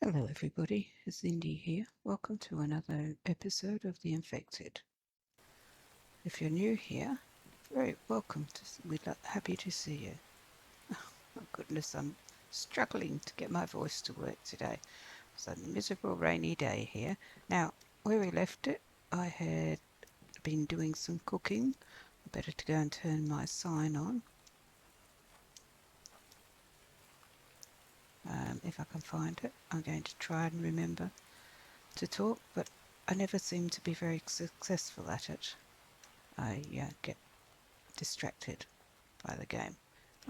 Hello everybody, it's Indy here. Welcome to another episode of The Infected. If you're new here, very welcome. We're happy to see you. Oh goodness, I'm struggling to get my voice to work today. It's a miserable rainy day here. Now, where we left it, I had been doing some cooking. Better to go and turn my sign on. If I can find it, I'm going to try and remember to talk, but I never seem to be very successful at it. I get distracted by the game.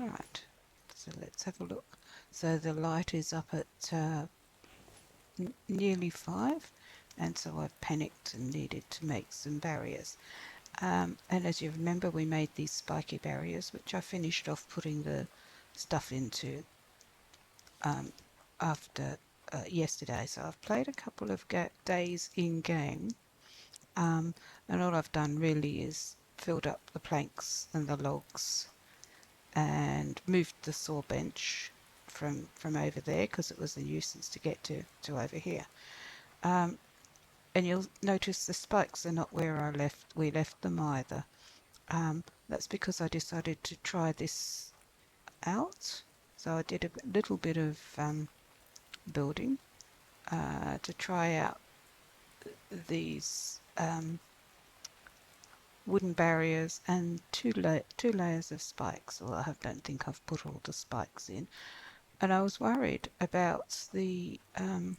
Alright, so let's have a look. So the light is up at nearly 5, and so I've panicked and needed to make some barriers. And as you remember, we made these spiky barriers, which I finished off putting the stuff into after yesterday. So I've played a couple of days in game, and all I've done really is filled up the planks and the logs and moved the saw bench from over there because it was a nuisance to get to over here. And you'll notice the spikes are not where we left them either. That's because I decided to try this out. So I did a little bit of building to try out these wooden barriers and two layers of spikes. Well, I don't think I've put all the spikes in. And I was worried about them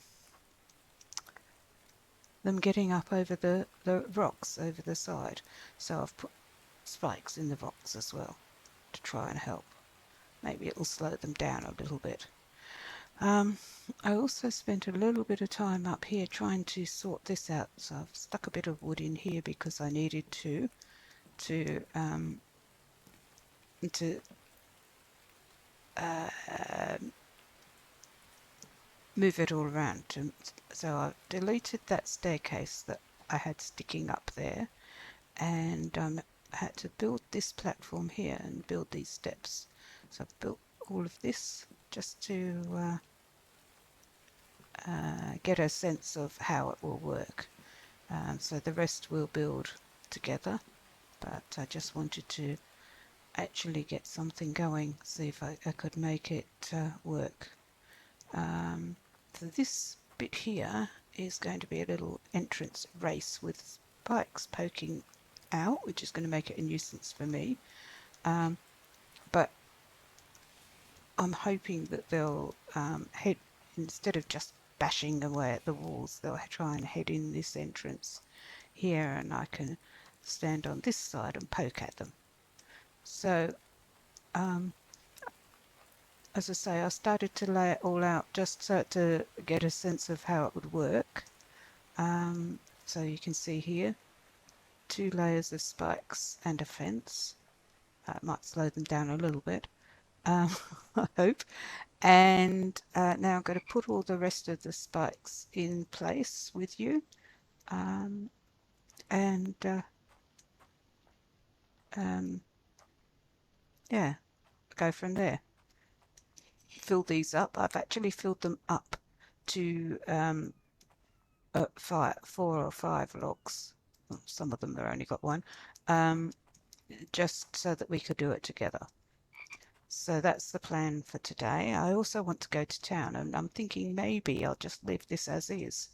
getting up over the rocks over the side. So I've put spikes in the rocks as well to try and help. Maybe it'll slow them down a little bit. I also spent a little bit of time up here trying to sort this out. So I've stuck a bit of wood in here because I needed to move it all around. So I've deleted that staircase that I had sticking up there, and I had to build this platform here and build these steps. So I've built all of this just to get a sense of how it will work. So the rest we'll build together, but I just wanted to actually get something going, see if I could make it work. So this bit here is going to be a little entrance race with spikes poking out, which is going to make it a nuisance for me. But I'm hoping that they'll head, instead of just bashing away at the walls, they'll try and head in this entrance here, and I can stand on this side and poke at them. So as I say, I started to lay it all out just so to get a sense of how it would work. So you can see here, 2 layers of spikes and a fence. Might slow them down a little bit, I hope. And now I'm going to put all the rest of the spikes in place with you, and yeah, go from there. Fill these up. I've actually filled them up to 4 or 5 logs. Well, some of them have only got 1, just so that we could do it together. So that's the plan for today. I also want to go to town, and I'm thinking maybe I'll just leave this as is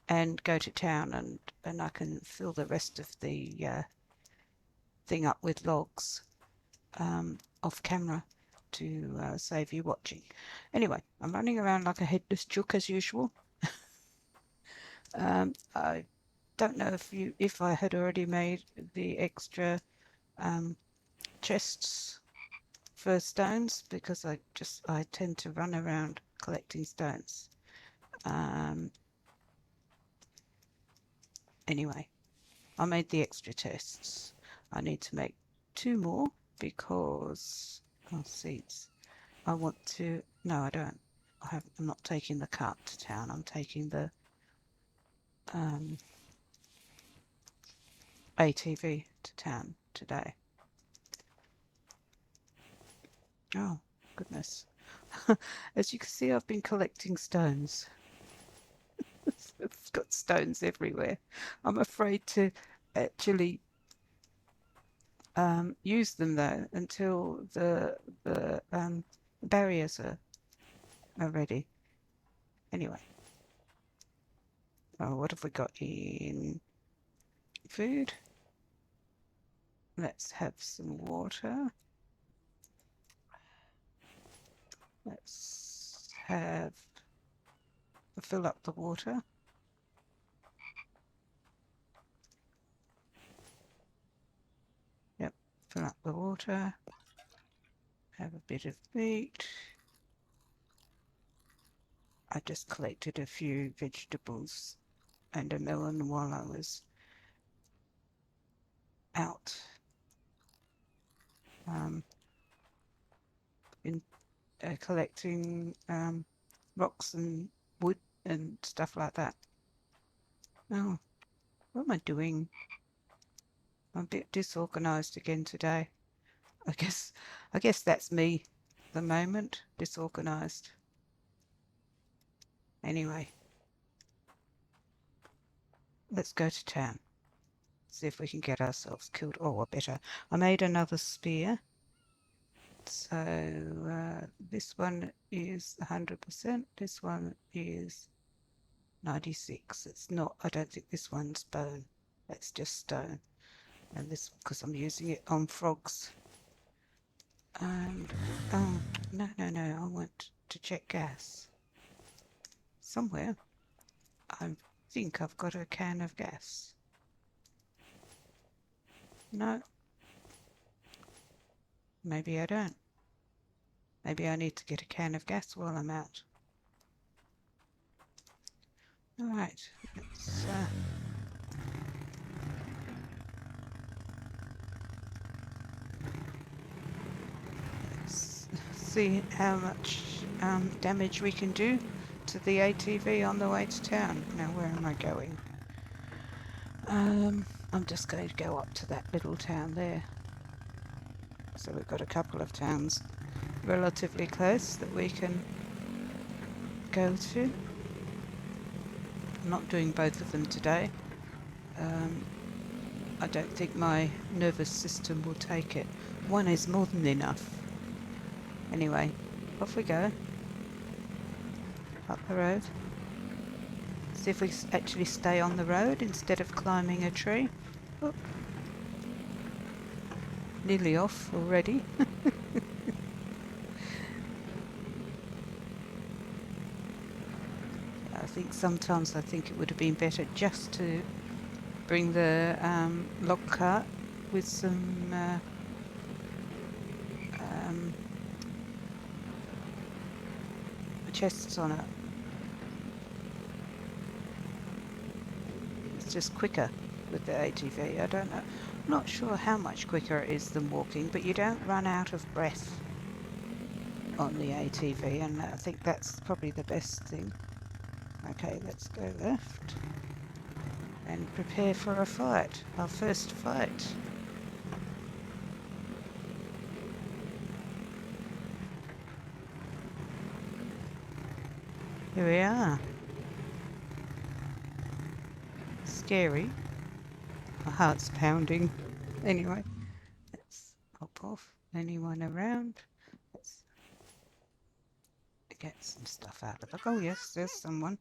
and go to town, and I can fill the rest of the thing up with logs off camera to save you watching. Anyway, I'm running around like a headless chook as usual. I don't know if I had already made the extra chests for stones, because I tend to run around collecting stones. Anyway, I made the extra chests. I need to make 2 more because seeds. I want to. No, I don't. I'm not taking the cart to town. I'm taking the ATV to town today. Oh, goodness. As you can see, I've been collecting stones. It's got stones everywhere. I'm afraid to actually use them though until the barriers are ready. Anyway, oh, what have we got in food? Let's have some water. Let's have fill up the water. Yep, fill up the water. Have a bit of meat. I just collected a few vegetables and a melon while I was out in collecting rocks and wood and stuff like that. Oh, what am I doing? I'm a bit disorganized again today. I guess that's me at the moment, disorganized. Anyway, let's go to town. See if we can get ourselves killed. Oh, or better. I made another spear. So this one is 100%. This one is 96. It's not, I don't think this one's bone. It's just stone. And this, because I'm using it on frogs. And, oh, no, I want to check gas. Somewhere, I think I've got a can of gas. No. Maybe I don't. Maybe I need to get a can of gas while I'm out. Alright, let's see how much damage we can do to the ATV on the way to town. Now, where am I going? I'm just going to go up to that little town there. So we've got a couple of towns relatively close that we can go to. I'm not doing both of them today. I don't think my nervous system will take it. One is more than enough. Anyway, off we go. Up the road. See if we actually stay on the road instead of climbing a tree. Oh. Nearly off already. I think it would have been better just to bring the log cart with some chests on it. It's just quicker with the ATV. I don't know. I'm not sure how much quicker it is than walking, but you don't run out of breath on the ATV, and I think that's probably the best thing. Okay, let's go left and prepare for a fight, our first fight. Here we are. Scary. My heart's pounding. Anyway, let's pop off. Anyone around? Let's get some stuff out of the... Oh yes, there's someone.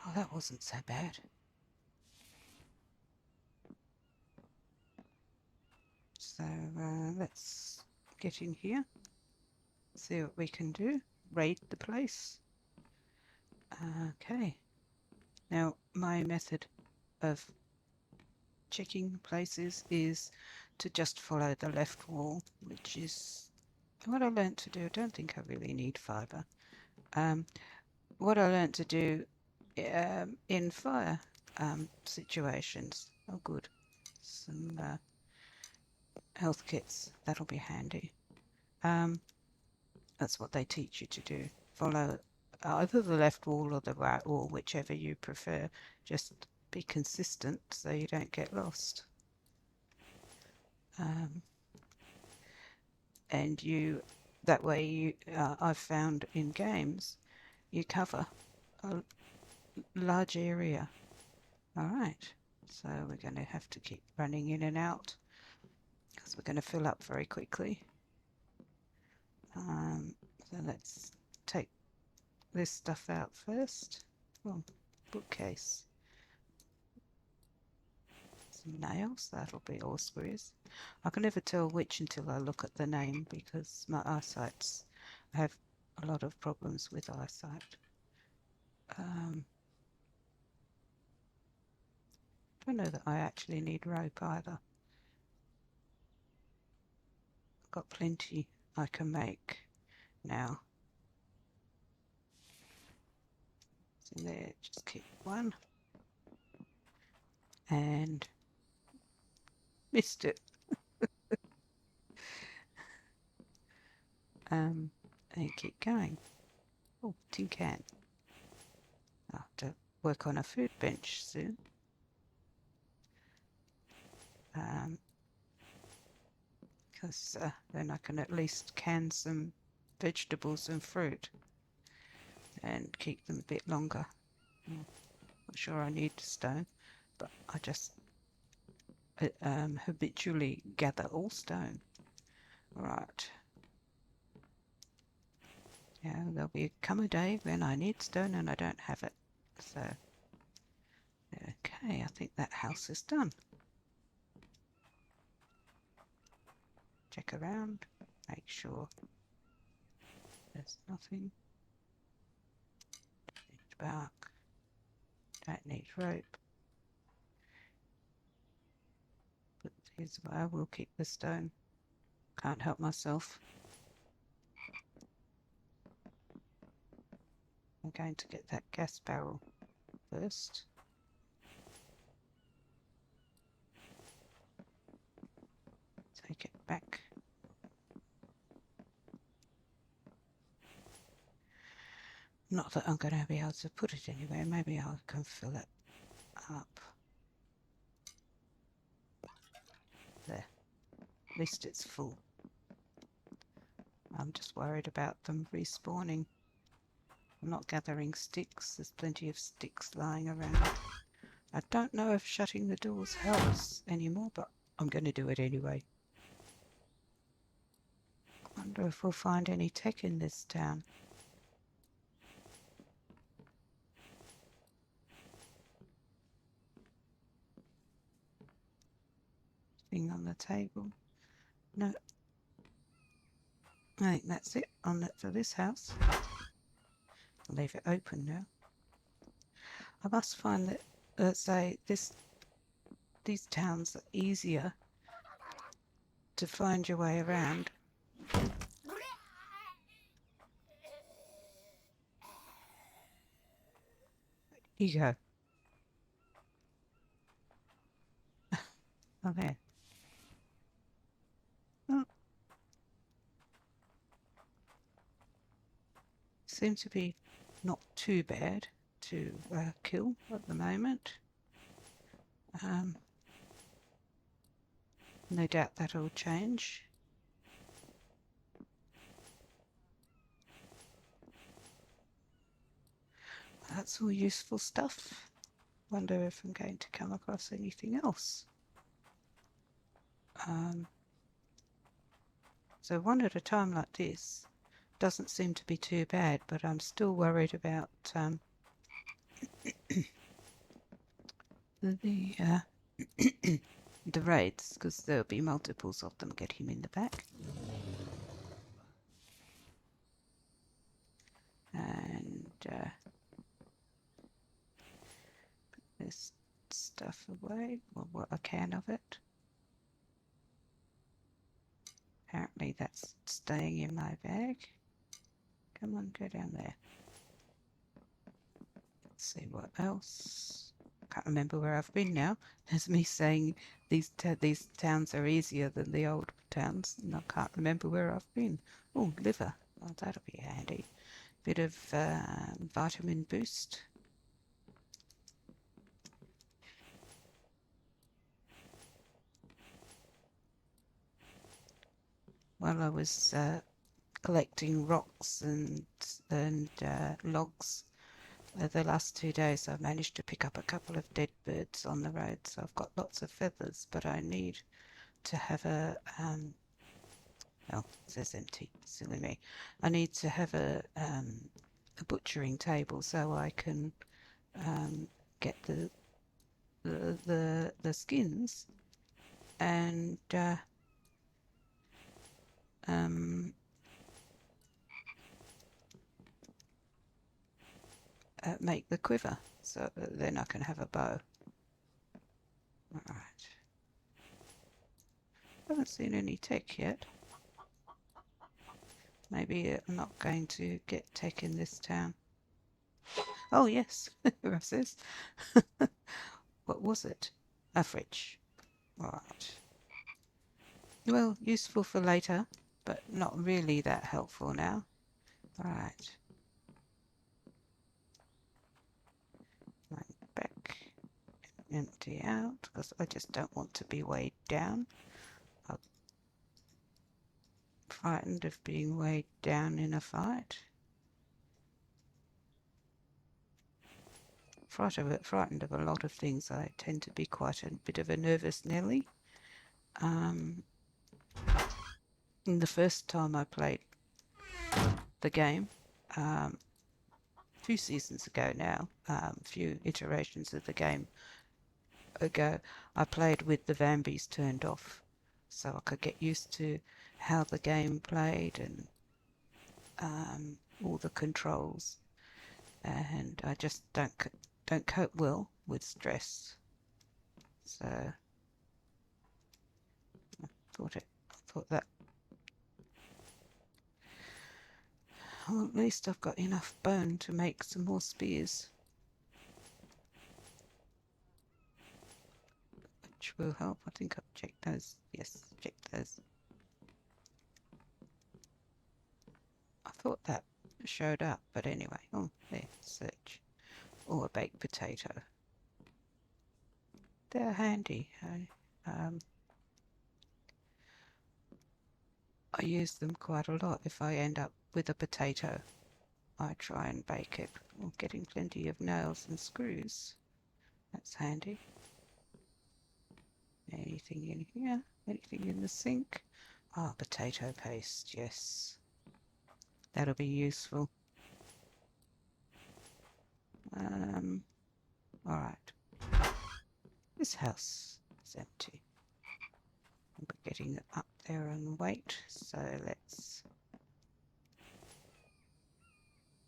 Oh, that wasn't so bad. So let's get in here, see what we can do, raid the place. Okay, now my method of checking places is to just follow the left wall, which is what I learnt to do. I don't think I really need fibre. What I learnt to do in fire situations. Oh good, some health kits, that'll be handy. That's what they teach you to do. Follow either the left wall or the right wall, whichever you prefer. Just be consistent so you don't get lost. um, and that way I've found in games you cover a large area. All right, so we're going to have to keep running in and out because we're going to fill up very quickly. So let's take this stuff out first. Oh, bookcase. Some nails, that'll be all squares. I can never tell which until I look at the name because my eyesight's, I have a lot of problems with eyesight. Don't know that I actually need rope either. I've got plenty I can make now. So there, just keep one. And missed it. And keep going. Oh, tin can. I'll have to work on a food bench soon. Because then I can at least can some vegetables and fruit and keep them a bit longer. I'm not sure I need stone, but I just habitually gather all stone. Right. Yeah, there'll come a day when I need stone and I don't have it. So, okay, I think that house is done. Check around, make sure there's nothing. Need bark, don't need rope. But here's why I will keep the stone. Can't help myself. I'm going to get that gas barrel first. Take it back. Not that I'm going to be able to put it anywhere. Maybe I can fill it up. There. At least it's full. I'm just worried about them respawning. I'm not gathering sticks. There's plenty of sticks lying around. I don't know if shutting the doors helps anymore, but I'm going to do it anyway. I wonder if we'll find any tech in this town. Thing on the table. No. I think that's it on it for this house. I'll leave it open now. I must find that, let's say, these towns are easier to find your way around. Here you go. Oh, there. Oh. Seems to be not too bad to kill at the moment. No doubt that'll change. That's all useful stuff. Wonder if I'm going to come across anything else. So one at a time like this doesn't seem to be too bad, but I'm still worried about the the raids, because there'll be multiples of them. Get him in the back. And put this stuff away, or what a can of it. Apparently that's staying in my bag. Come on, go down there. Let's see what else. Can't remember where I've been now. There's me saying these towns are easier than the old towns, and I can't remember where I've been. Oh, liver. Oh, that'll be handy. Bit of vitamin boost. while I was collecting rocks and logs. The last 2 days I managed to pick up a couple of dead birds on the road, so I've got lots of feathers, but I need to have oh, it says empty, silly me. I need to have a butchering table so I can get the skins and um, make the quiver, so then I can have a bow. Alright. Haven't seen any tech yet. Maybe I'm not going to get tech in this town. Oh yes, it says. What was it? A fridge. Alright. Well, useful for later, but not really that helpful now. Alright. Back. Empty out, because I just don't want to be weighed down. I'm frightened of being weighed down in a fight. Frightened of a lot of things. I tend to be quite a bit of a nervous Nelly. The first time I played the game, 2 seasons ago now, few iterations of the game ago, I played with the Vambies turned off, so I could get used to how the game played and all the controls. And I just don't cope well with stress. So I thought that. Well, at least I've got enough bone to make some more spears, which will help. I think I've checked those. Yes, checked those. I thought that showed up, but anyway. Oh, there, search. Or a baked potato. They're handy. I use them quite a lot. If I end up with a potato, I try and bake it. Or getting plenty of nails and screws. That's handy. Anything in here? Anything in the sink? Ah, potato paste, yes. That'll be useful. Alright. This house is empty. We're getting up there in weight, so let's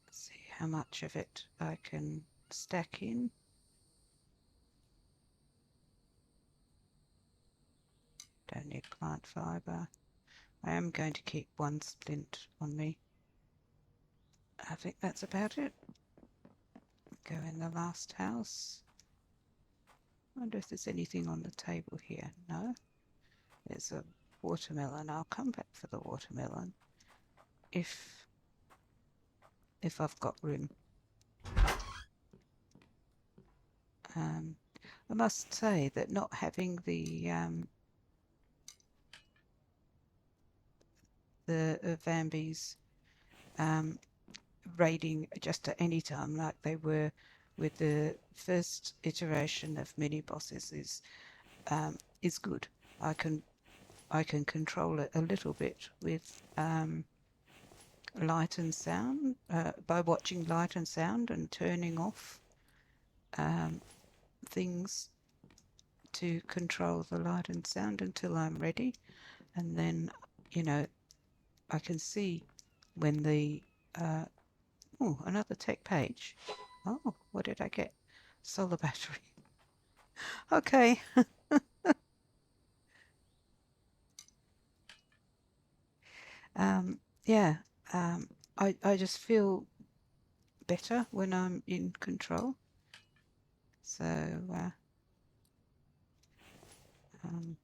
see how much of it I can stack in. Don't need plant fibre. I am going to keep one splint on me. I think that's about it. Go in the last house. I wonder if there's anything on the table here. No. There's a watermelon. I'll come back for the watermelon if I've got room. I must say that not having the Vambies raiding just at any time like they were with the first iteration of mini bosses is good. I can control it a little bit with light and sound by watching light and sound and turning off things to control the light and sound until I'm ready, and then I can see when the oh, another tech page. Oh, what did I get? Solar battery. Okay. Yeah. I just feel better when I'm in control. So um,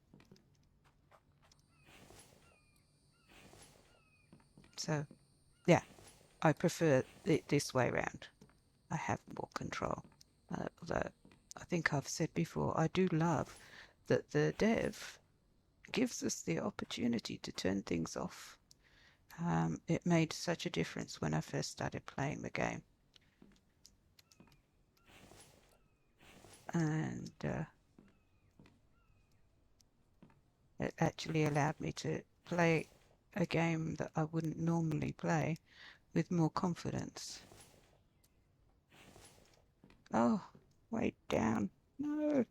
so yeah, I prefer it this way round. I have more control. Although I think I've said before, I do love that the dev gives us the opportunity to turn things off. It made such a difference when I first started playing the game. And it actually allowed me to play a game that I wouldn't normally play with more confidence. Oh, wait down. No,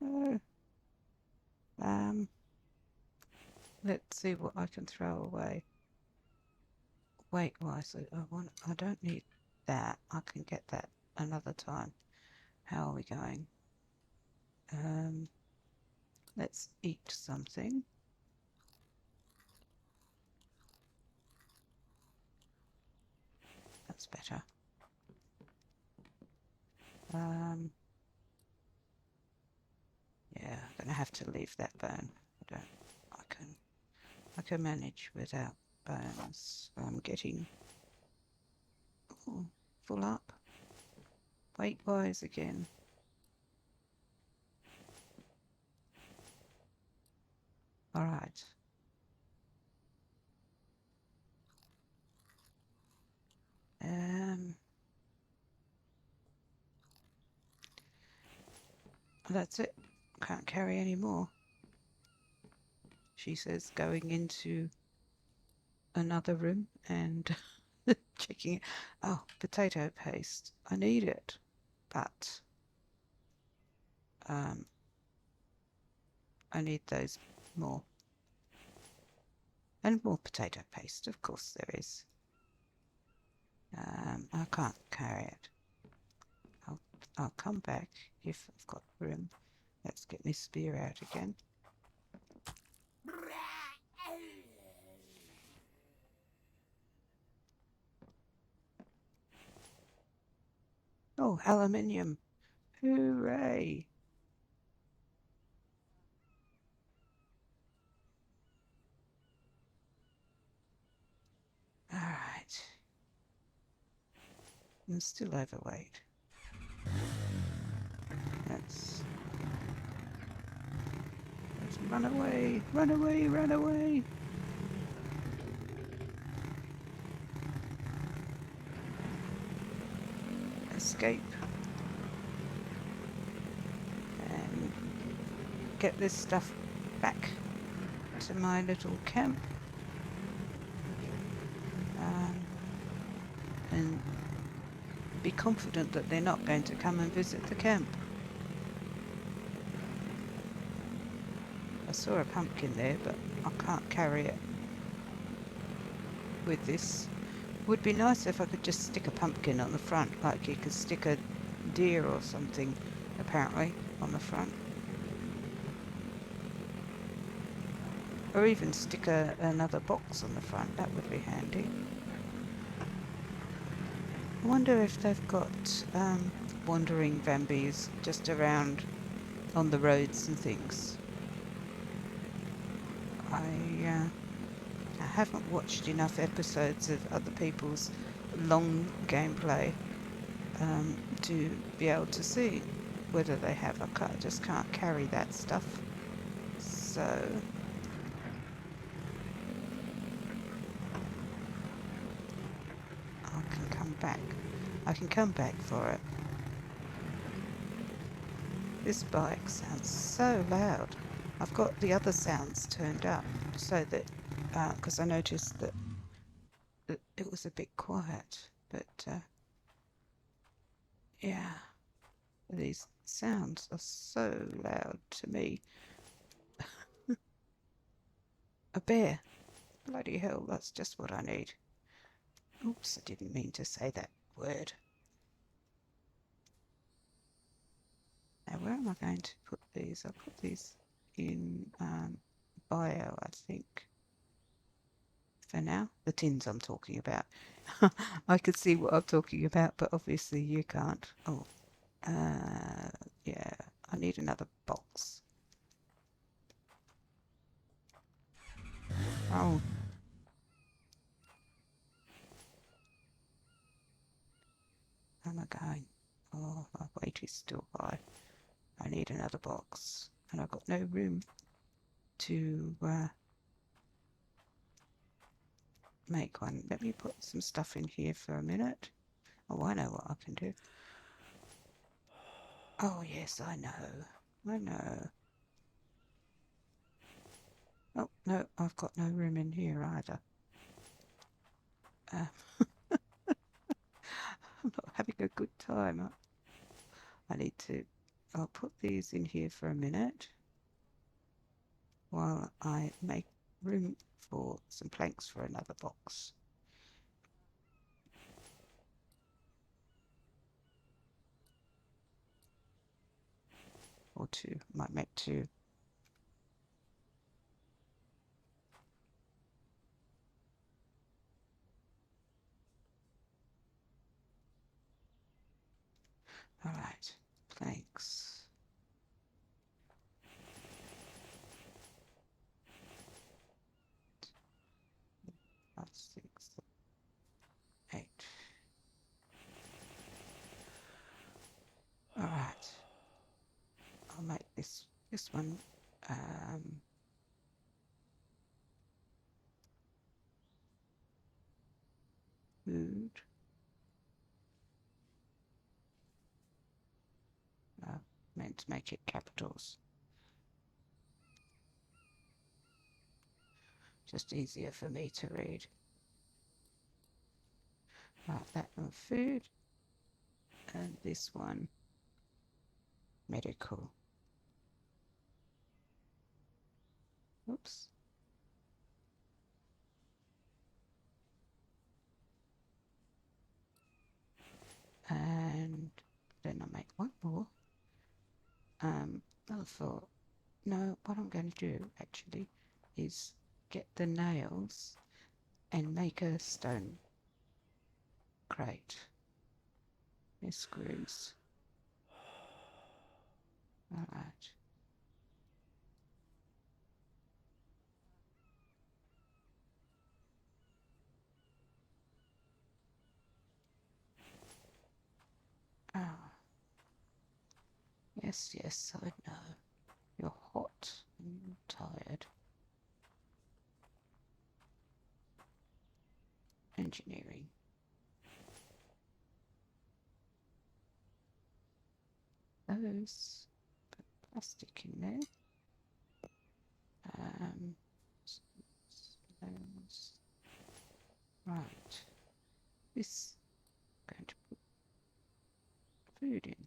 no. Let's see what I can throw away. Weight-wise, I don't need that. I can get that another time. How are we going? Let's eat something. That's better. Yeah, I'm gonna have to leave that bone. I can manage without bones. I'm getting full up. Weight-wise again. All right. That's it. Can't carry any more. She says, going into another room and checking it. Oh, potato paste. I need it, but I need those more. And more potato paste, of course there is. I can't carry it. I'll come back if I've got room. Let's get my spear out again. Oh, aluminium. Hooray! Alright. I'm still overweight. Let's run away, run away, run away! Escape. And get this stuff back to my little camp. And be confident that they're not going to come and visit the camp. I saw a pumpkin there, but I can't carry it with this. Would be nice if I could just stick a pumpkin on the front, like you could stick a deer or something, apparently, on the front. Or even stick another box on the front, that would be handy. I wonder if they've got wandering vampirs just around on the roads and things. I haven't watched enough episodes of other people's long gameplay to be able to see whether they have. I just can't carry that stuff. So I can come back. I can come back for it. This bike sounds so loud. I've got the other sounds turned up so that because I noticed that it was a bit quiet, but yeah, these sounds are so loud to me. A bear. Bloody hell, that's just what I need. Oops, I didn't mean to say that word. Now, where am I going to put these? I'll put these in bio, I think. For now, the tins I'm talking about. I could see what I'm talking about, but obviously you can't. Oh, yeah, I need another box. Oh. How am I going? Oh, my weight is still high. I need another box, and I've got no room. to make one. Let me put some stuff in here for a minute. Oh, I know what I can do. Oh, yes, I know. I know. Oh, no, I've got no room in here either. I'm not having a good time. I need to... I'll put these in here for a minute while I make room for some planks for another box. Or two. Might make two. All right, planks. 5, 6, 8. All right. I'll make this one food. Meant to make it capitals. Just easier for me to read. Right, that one food, and this one medical. Oops. And then I'll make one more. I thought, no, what I'm going to do actually is get the nails and make a stone crate. There's screws. Alright. Ah, yes, yes, I know. You're hot and you're tired. Engineering. Those, put plastic in there. Those. Right. This, I'm going to put food in.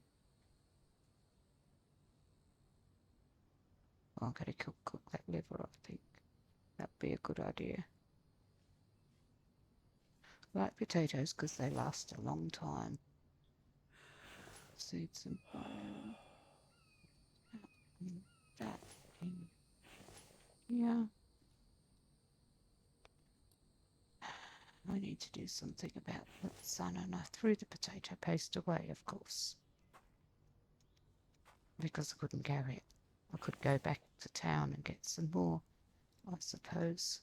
Oh, I'm going to cook that liver, I think. That'd be a good idea. I like potatoes because they last a long time. Seeds and bone. That in here. I need to do something about the sun, and I threw the potato paste away, of course, because I couldn't carry it. I could go back to town and get some more, I suppose.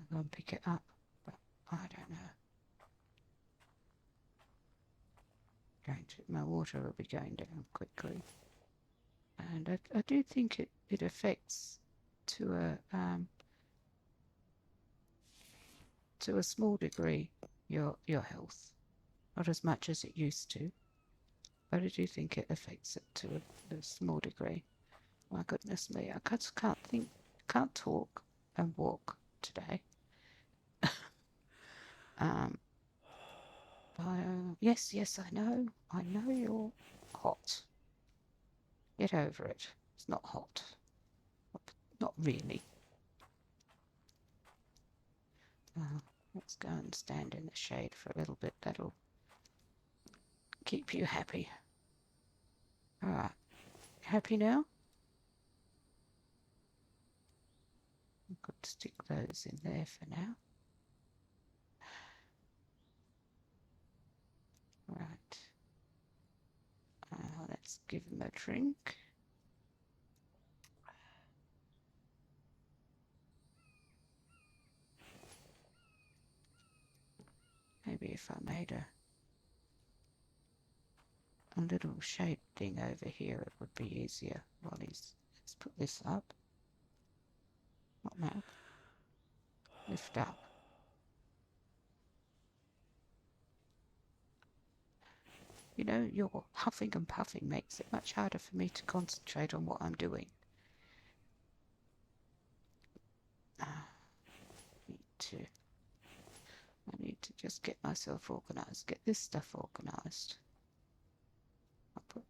Go and pick it up, but I don't know. My water will be going down quickly, and I do think it affects to a small degree your health, not as much as it used to, but I do think it affects it to a small degree. My goodness me, I just can't think, can't talk and walk today. Yes, yes, I know you're hot. Get over it. It's not hot. Not really. Let's go and stand in the shade for a little bit. That'll keep you happy. Alright. Happy now? I could stick those in there for now. Right. Let's give him a drink. Maybe if I made a little shade thing over here, it would be easier while he's... Let's put this up. What map? Lift up. You know, your huffing and puffing makes it much harder for me to concentrate on what I'm doing. I need to just get myself organised, get this stuff organised.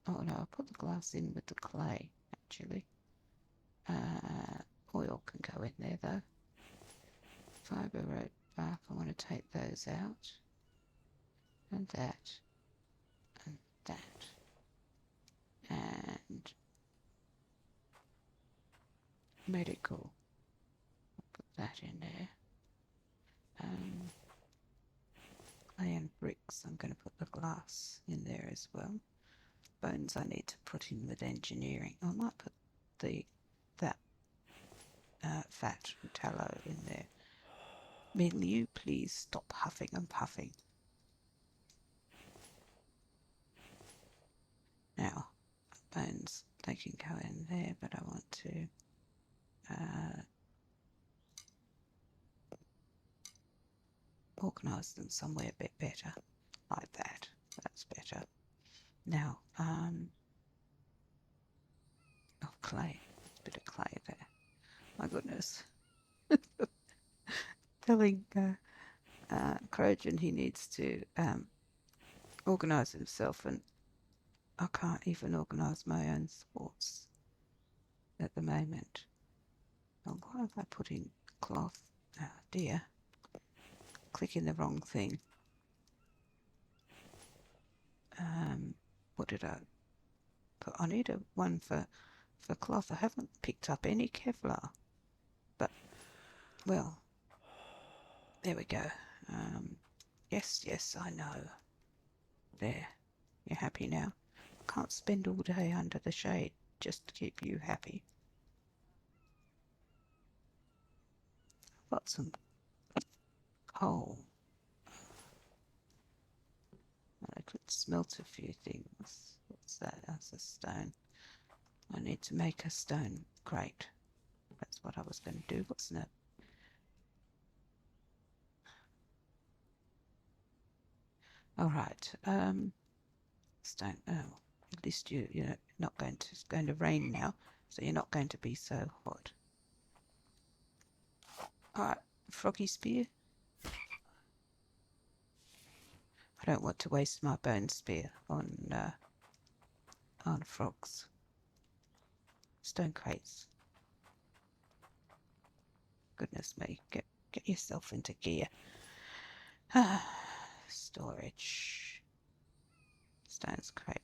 Oh no, I'll put the glass in with the clay, actually. Oil can go in there though. Fibre rope bark, I want to take those out. And that. And that. And medical. I'll put that in there. Clay and bricks, I'm going to put the glass in there as well. Bones I need to put in with engineering. I might put that fat and tallow in there. Will you please stop huffing and puffing? Now, bones, they can go in there, but I want to organise them somewhere a bit better, like that. That's better. Now, oh, clay. A bit of clay there. My goodness. Telling Crojan he needs to organise himself, and I can't even organise my own thoughts at the moment. Oh, why have I put in cloth? Oh dear. Clicking the wrong thing. What did I put? I need one for cloth. I haven't picked up any Kevlar. But, well, there we go. Yes, I know. There. You're happy now? I can't spend all day under the shade just to keep you happy. I've got some coal. I could smelt a few things. What's that? That's a stone. I need to make a stone crate. That's what I was going to do, wasn't it? Alright, stone. Oh, at least you're not going to... It's going to rain now, so you're not going to be so hot. Alright, froggy spear. I don't want to waste my bone spear on frogs. Stone crates. Goodness me, get yourself into gear. Storage. Stone's crate.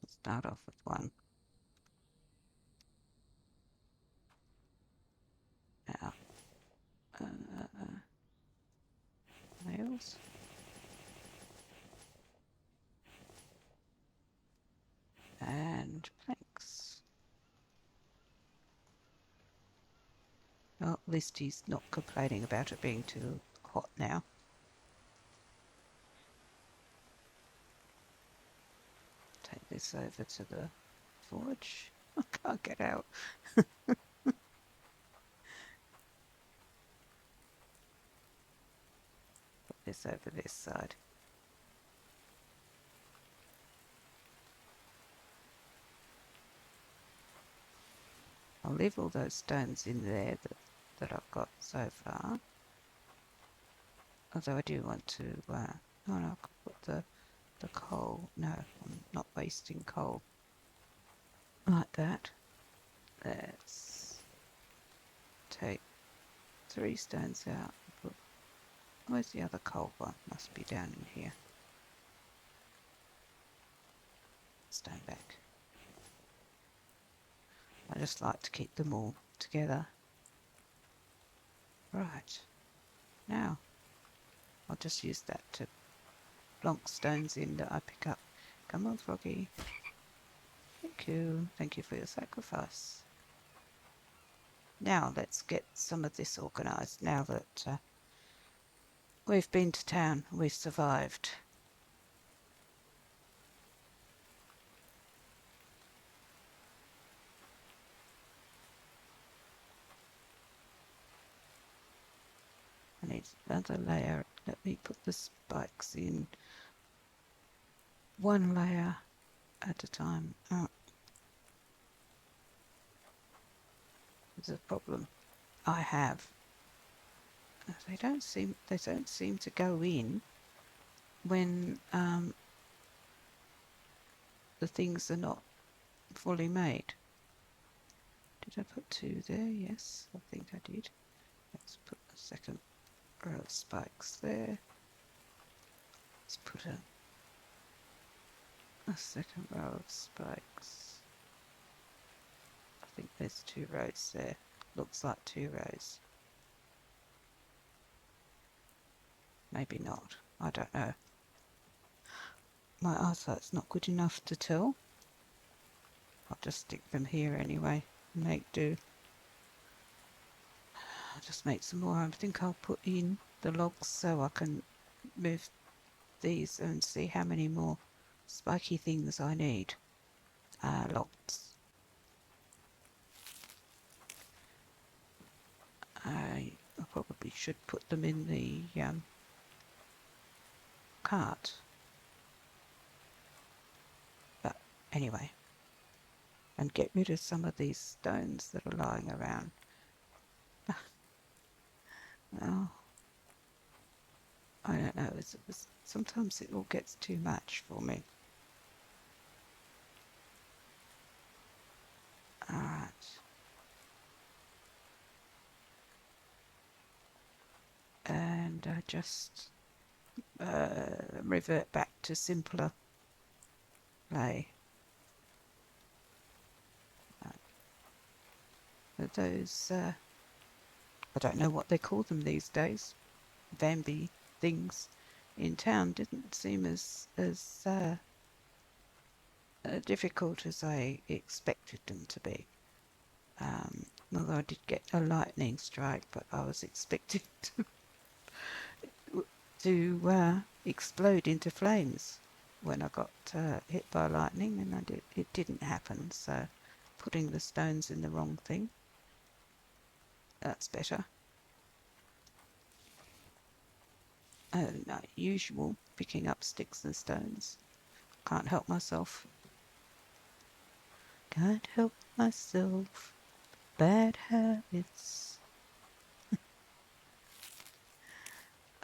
Let's start off with one. Now, nails. And planks. Well, at least he's not complaining about it being too hot now. Take this over to the forge. I can't get out. Put this over this side. I'll leave all those stones in there that I've got so far. Although I do want to, oh no, I could put the coal. No, I'm not wasting coal. Like that. Let's take 3 stones out. Where's the other coal one? Must be down in here. Stone back. I just like to keep them all together. Right. Now, I'll just use that to plonk stones in that I pick up. Come on, Froggy. Thank you. Thank you for your sacrifice. Now, let's get some of this organised now that We've been to town. We survived. I need another layer. Let me put the spikes in one layer at a time. Oh, there's a problem. I have. They don't seem to go in when the things are not fully made. Did I put 2 there? Yes, I think I did. Let's put a second row of spikes there. Let's put a second row of spikes. I think there's 2 rows there. Looks like 2 rows. Maybe not. I don't know. My eyesight's not good enough to tell. I'll just stick them here anyway and make do. I'll just make some more. I think I'll put in the logs so I can move these and see how many more spiky things I need. Logs. I probably should put them in the cart. But anyway, and get rid of some of these stones that are lying around. Oh, I don't know. Sometimes it all gets too much for me. Alright. And I just revert back to simpler lay. Those, I don't know what they call them these days, Bambi things in town didn't seem as difficult as I expected them to be. Although I did get a lightning strike, but I was expecting to explode into flames when I got hit by lightning, and it didn't happen. So putting the stones in the wrong thing, that's better. Usual picking up sticks and stones. Can't help myself. Can't help myself. Bad habits.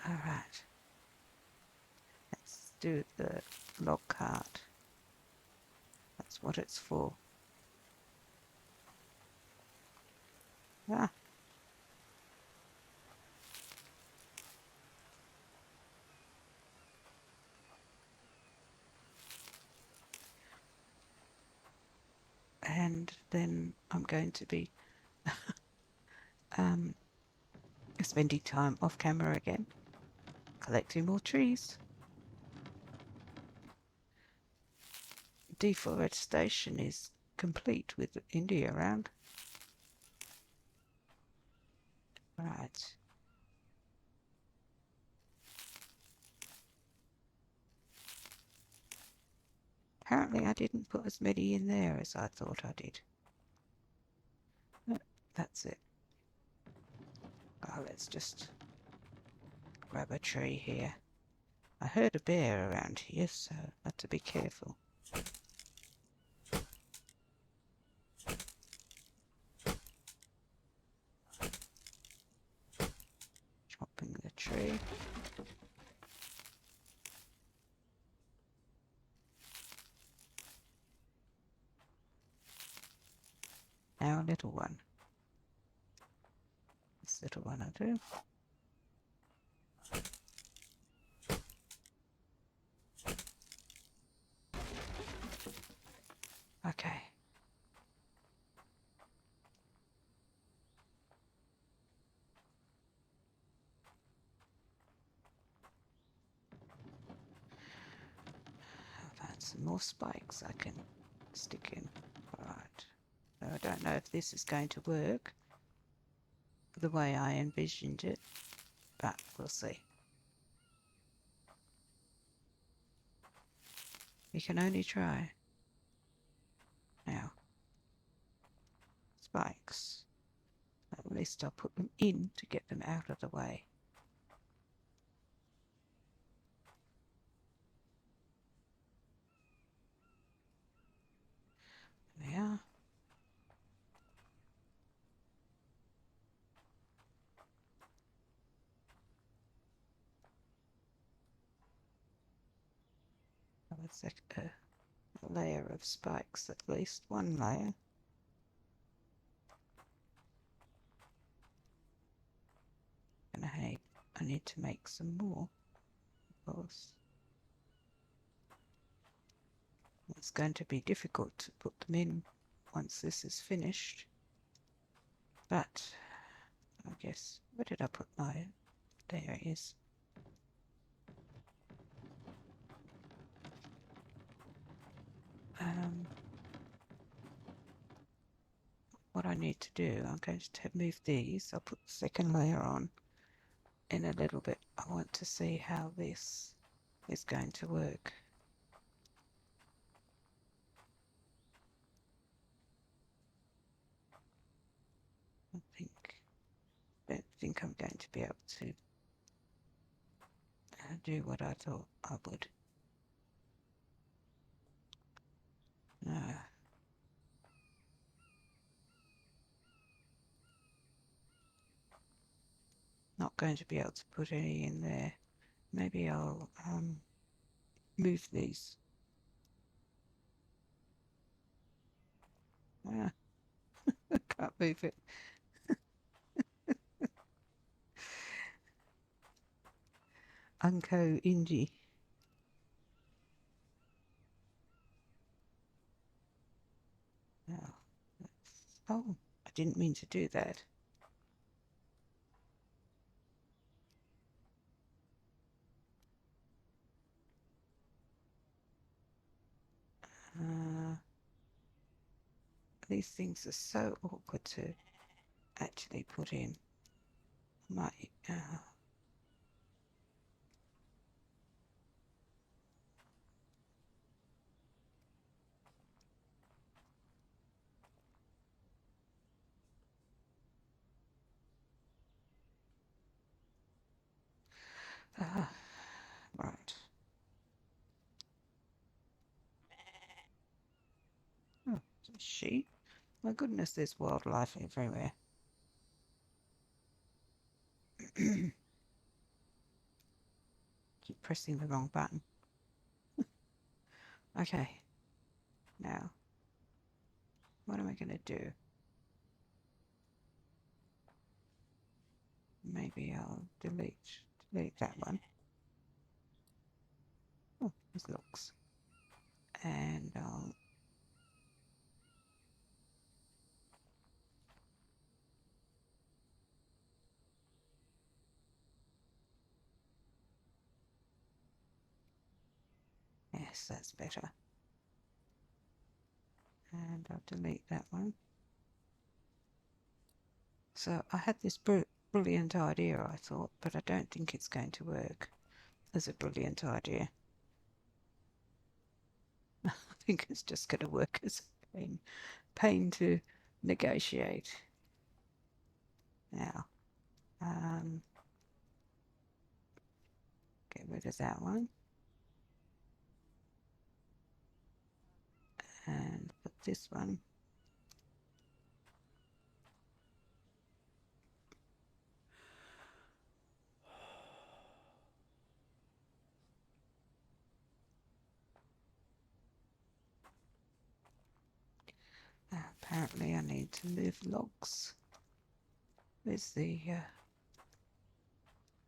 Alright. Let's do the log cart. That's what it's for. Ah. And then I'm going to be spending time off camera again, collecting more trees. Deforestation is complete with India around. Right. Apparently I didn't put as many in there as I thought I did. That's it. Oh, let's just grab a tree here. I heard a bear around here, so I have to be careful. Chopping the tree. Now a little one. This little one I do. Okay. I've had some more spikes I can stick in. Right. I don't know if this is going to work the way I envisioned it, but we'll see. We can only try. Now, spikes. At least I'll put them in to get them out of the way. There we are. That's a layer of spikes, at least one layer. And I need to make some more, of course. It's going to be difficult to put them in once this is finished. But I guess, where did I put my... There it is. What I need to do, I'm going to move these. I'll put the second layer on in a little bit. I want to see how this is going to work. I don't think I'm going to be able to do what I thought I would. No. Not going to be able to put any in there. Maybe I'll move these. I can't move it. Unco Indie. Oh, oh, I didn't mean to do that. These things are so awkward to actually put in. My right. Oh, it's a sheep. My goodness, there's wildlife everywhere. Keep pressing the wrong button. Okay. Now, what am I going to do? Maybe I'll delete that one. Oh, this looks. And I'll yes, that's better. And I'll delete that one. So I had this brilliant idea, I thought, but I don't think it's going to work as a brilliant idea. I think it's just going to work as a pain to negotiate. Now, get rid of that one. And put this one. Apparently I need to move logs. Where's the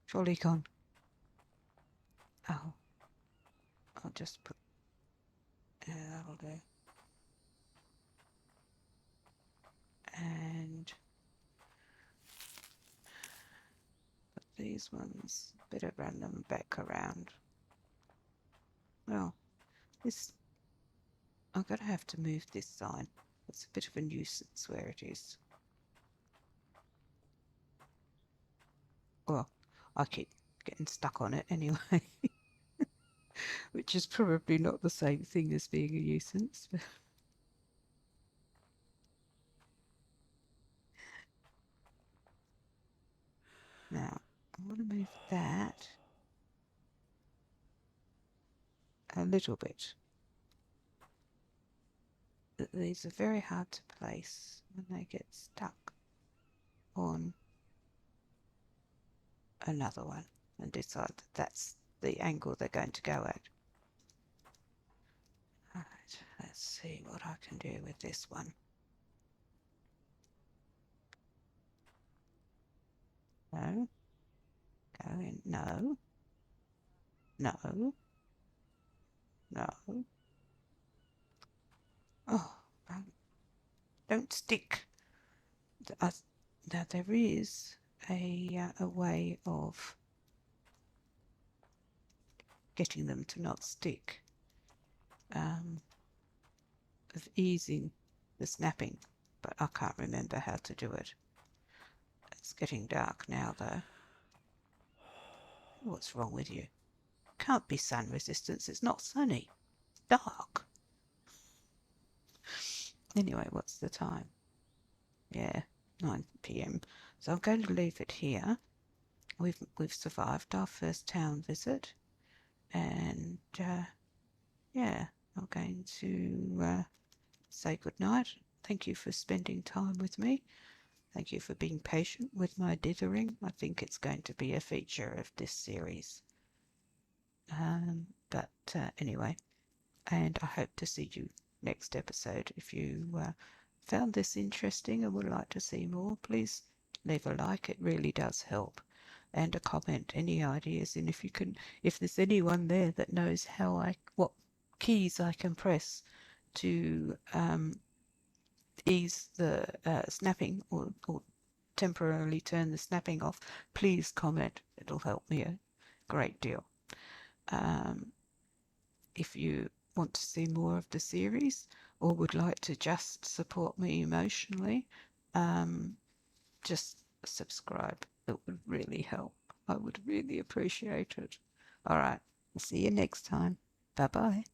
trolley gone? Oh, I'll just put, yeah, that'll do. And put these ones, better run them back around. Well, this, I'm going to have to move this sign. It's a bit of a nuisance where it is. Well, I keep getting stuck on it anyway. which is probably not the same thing as being a nuisance. Now, I want to move that a little bit. These are very hard to place when they get stuck on another one and decide that that's the angle they're going to go at. Alright, let's see what I can do with this one. No, go in, no, no, no. Oh, don't stick. Now there is a way of getting them to not stick, of easing the snapping, but I can't remember how to do it. It's getting dark now though. What's wrong with you? Can't be sun resistance, it's not sunny. It's dark. Anyway, what's the time? Yeah, 9 p.m. So I'm going to leave it here. We've survived our first town visit, and yeah, I'm going to say good night. Thank you for spending time with me. Thank you for being patient with my dithering. I think it's going to be a feature of this series. But anyway, and I hope to see you next episode. If you found this interesting and would like to see more, please leave a like. It really does help. And a comment, any ideas, and if there's anyone there that knows what keys I can press to ease the snapping or temporarily turn the snapping off, please comment. It'll help me a great deal. If you want to see more of the series or would like to just support me emotionally, just subscribe. It would really help. I would really appreciate it. All right. See you next time. Bye bye.